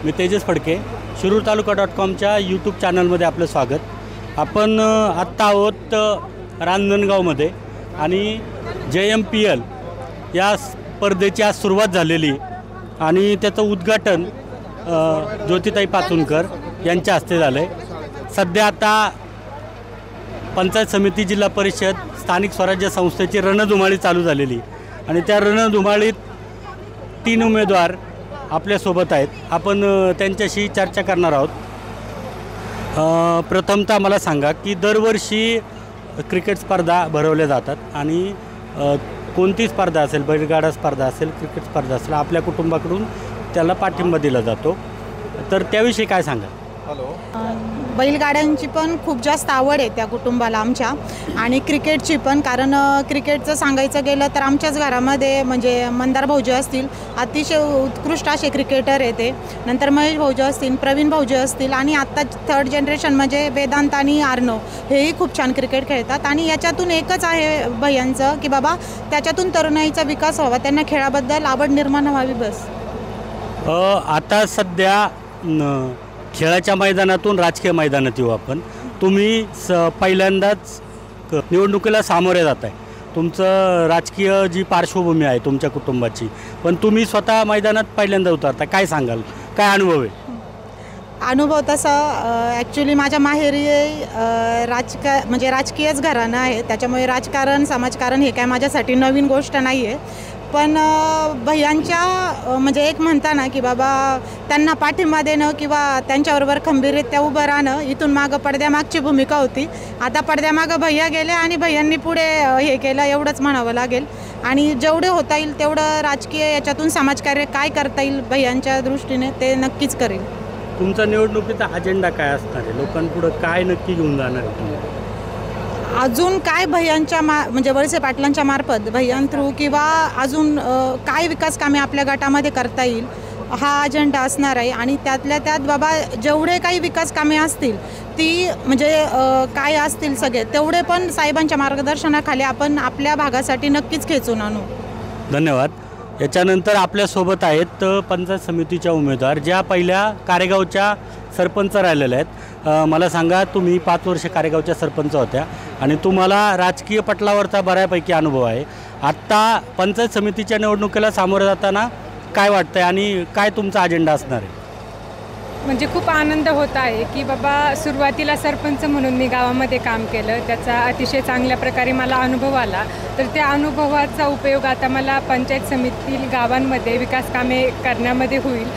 मी Tejas Phadke, शिरूरतालुका.comच्या YouTube चॅनलमध्ये आपलं स्वागत। आपण आत्ता आहोत रांजणगावमध्ये आणि JMPL या स्पर्धेची आज सुरुवात झालेली आणि त्याचं उद्घाटन ज्योतिताई पाचुनकर यांच्या हस्ते झालं आहे। सध्या आता पंचायत समिती, जिल्हा परिषद, स्थानिक स्वराज्य संस्थेची रणधुमाळी चालू झालेली आणि त्या रणधुमाळीत 3 उमेदवार आपल्यासोबत आहेत। आपण त्यांच्याशी चर्चा करणार आहोत। प्रथमतः मला सांगा की दरवर्षी क्रिकेट स्पर्धा भरवल्या जातात आणि कोणती स्पर्धा असेल, बैलगाडा स्पर्धा असेल, क्रिकेट स्पर्धा असेल, आपल्या कुटुंबाकडून त्याला पाठिंबा दिला जातो, तर त्याविषयी काय सांगा? बैलगाड्यांची पण खूप जास्त आवड आहे त्या कुटुंबाला आमच्या, आणि क्रिकेटची पण, कारण क्रिकेटचं सांगायचं गेलं तर आमच्याच घरामध्ये म्हणजे मंदार भाऊजी असतील, अतिशय उत्कृष्ट असे क्रिकेटर आहे ते, नंतर महेश भाऊजी असतील, प्रवीण भाऊजी असतील, आणि आत्ता 3rd जनरेशन म्हणजे वेदांत आणि आर्नव हेही खूप छान क्रिकेट खेळतात। आणि याच्यातून एकच आहे भैयांचं की बाबा त्याच्यातून तरुणाईचा विकास व्हावा, त्यांना खेळाबद्दल आवड निर्माण व्हावी बस। आता सध्या खेळाच्या मैदानातून राजकीय मैदानात येऊ आपण। तुम्ही पहिल्यांदाच निवडणुकीला सामोरे जात आहे, तुमचं राजकीय जी पार्श्वभूमी आहे तुमच्या कुटुंबाची, पण तुम्ही स्वतः मैदानात पहिल्यांदा उतरता, काय सांगाल? काय अनुभव आहे? अनुभव तसा ॲक्च्युली माझ्या माहेरी म्हणजे राजकीयच घराणं आहे, त्याच्यामुळे राजकारण, समाजकारण हे काय माझ्यासाठी नवीन गोष्ट नाही आहे। पण भैयांच्या म्हणजे एक म्हणता ना की बाबा त्यांना पाठिंबा देणं किंवा त्यांच्याबरोबर खंबीररित्या उभं राहणं, इथून मागं पडद्यामागची भूमिका होती। आता पडद्यामागं भैया गेले आणि भैयांनी पुढे हे केलं, एवढंच म्हणावं लागेल। आणि जेवढे होता येईल तेवढं राजकीय याच्यातून समाजकार्य काय करता येईल भैयांच्या दृष्टीने ते नक्कीच करेल। तुमचा निवडणुकीचा अजेंडा काय असणार आहे? लोकांपुढं काय नक्की घेऊन जाणार आहे तुम्ही? अजून काय भैयांच्या म्हणजे वळसे पाटलांच्या मार्फत भैयां थ्रू किंवा अजून काय विकास कामे आपल्या गटामध्ये करता येईल हा अजेंडा असणार आहे। आणि त्यातल्या त्यात बाबा जेवढे काही विकास कामे असतील ती म्हणजे काय असतील सगळे तेवढे पण साहेबांच्या मार्गदर्शनाखाली आपण आपल्या भागासाठी नक्कीच खेचून आणू। धन्यवाद। याच्यानंतर आपल्यासोबत आहेत पंचायत समितीच्या उमेदवार, ज्या पहिल्या कारेगावच्या सरपंच राहिलेल्या आहेत। मला सांगा, तुम्ही 5 वर्ष कारेगावच्या सरपंच होत्या आणि तुम्हाला राजकीय पटलावरचा बऱ्यापैकी अनुभव आहे। आत्ता पंचायत समितीच्या निवडणुकीला सामोरं जाताना काय वाटतंय आणि काय तुमचा अजेंडा असणार आहे? म्हणजे खूप आनंद होत आहे की बाबा सुरुवातीला सरपंच म्हणून मी गावामध्ये काम केलं, त्याचा अतिशय चांगल्या प्रकारे मला अनुभव आला, तर त्या अनुभवाचा उपयोग आता मला पंचायत समितील गावांमध्ये विकास कामे करण्यामध्ये होईल।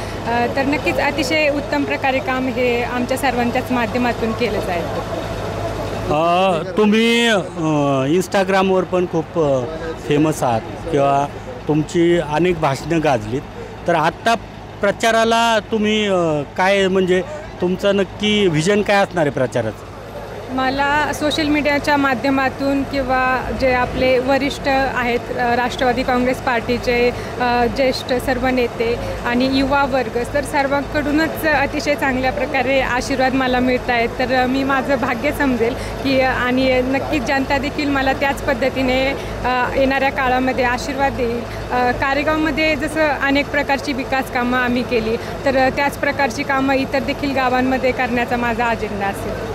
तर नक्कीच अतिशय उत्तम प्रकारे काम हे आमच्या सर्वांच्याच माध्यमातून केलं जाईल। तुम्ही इंस्टाग्रामवर पण खूप फेमस आहात किंवा तुमची अनेक भाषणं गाजलीत, तर आत्ता प्रचाराला तुम्ही काय म्हणजे तुमचं नक्की व्हिजन काय असणार आहे प्रचाराचं? मला सोशल मीडियाच्या माध्यमातून किंवा जे आपले वरिष्ठ आहेत राष्ट्रवादी काँग्रेस पार्टीचे ज्येष्ठ सर्व नेते आणि युवा वर्ग, तर सर्वांकडूनच अतिशय चांगल्या प्रकारे आशीर्वाद मला मिळत आहेत। तर मी माझं भाग्य समजेल की आणि नक्कीच जनता देखील मला त्याच पद्धतीने येणाऱ्या काळामध्ये आशीर्वाद देईल। कारेगावमध्ये जसं अनेक प्रकारची विकास कामं आम्ही केली, तर त्याच प्रकारची कामं इतर देखील गावांमध्ये करण्याचा माझा अजेंडा असेल।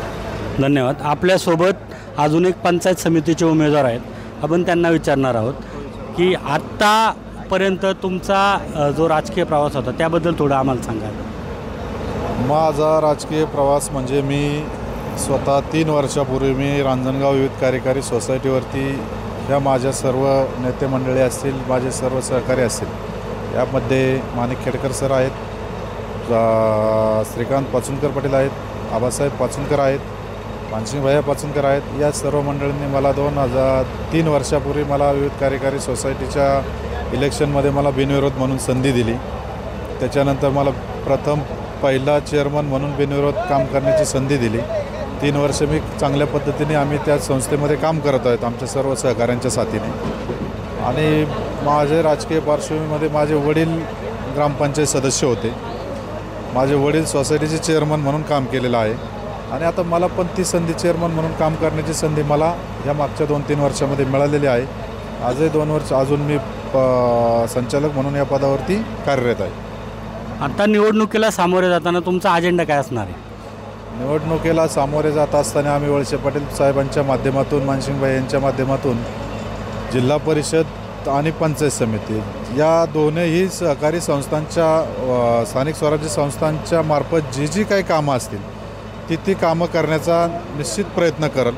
धन्यवाद। आपल्यासोबत अजून एक पंचायत समितीचे उमेदवार आहेत, आपण त्यांना विचारणार आहोत की आत्तापर्यंत तुमचा जो राजकीय प्रवास होता त्याबद्दल थोडं आम्हाला सांगा। माझा राजकीय प्रवास म्हणजे मी स्वतः 3 वर्षापूर्वी मी रांजणगाव युथ कार्यकारी सोसायटीवरती ह्या माझ्या सर्व नेते मंडळी असतील, माझे सर्व सहकारी असतील, यामध्ये माणिक खेडकर सर आहेत, श्रीकांत पाचुनकर पाटील आहेत, आबासाहेब पाचुनकर आहेत, मानसिंग भैया पाचुनकर आहेत, या सर्व मंडळींनी मला 3 वर्षापूर्वी मला विविध कार्यकारी सोसायटीच्या इलेक्शनमध्ये मला बिनविरोध म्हणून संधी दिली। त्याच्यानंतर मला पहिला चेअरमन म्हणून बिनविरोध काम करण्याची संधी दिली। 3 वर्ष मी चांगल्या पद्धतीने आम्ही त्या संस्थेमध्ये काम करत आहोत आमच्या सर्व सहकाऱ्यांच्या साथीने। आणि माझे राजकीय पार्श्वभूमीमध्ये माझे वडील ग्रामपंचायत सदस्य होते, माझे वडील सोसायटीचे चेअरमन म्हणून काम केलेलं आहे आणि आता मला पण ती संधी चेअरमन म्हणून काम करण्याची संधी मला ह्या मागच्या 2-3 वर्षामध्ये मिळालेली आहे। आजही 2 वर्ष अजून मी संचालक म्हणून या पदावरती कार्यरत आहे। आता निवडणुकीला सामोरे जाताना तुमचा अजेंडा काय असणार आहे? निवडणुकीला सामोरे जात असताना आम्ही वळसे पाटील साहेबांच्या माध्यमातून, मानसिंगभाई यांच्या माध्यमातून जिल्हा परिषद आणि पंचायत समिती या दोन्ही सहकारी संस्थांच्या स्थानिक स्वराज्य संस्थांच्या मार्फत जी काही कामं असतील ती कामं करण्याचा निश्चित प्रयत्न करल.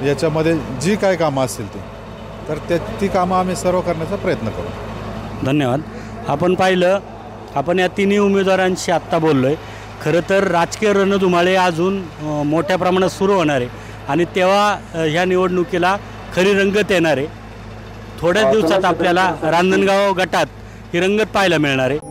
याच्यामध्ये जी काही कामं असतील तर ती कामं आम्ही सर्व करण्याचा प्रयत्न करू. धन्यवाद. आपण पाहिलं, आपण या तिन्ही उमेदवारांशी आत्ता बोललो आहे. खरं तर राजकीय रणधुमाळे अजून मोठ्या प्रमाणात सुरू होणार आहे आणि तेव्हा ह्या निवडणुकीला खरी रंगत येणार आहे. थोड्याच दिवसात आपल्याला रांजणगाव गटात ही रंगत पाहायला मिळणार आहे.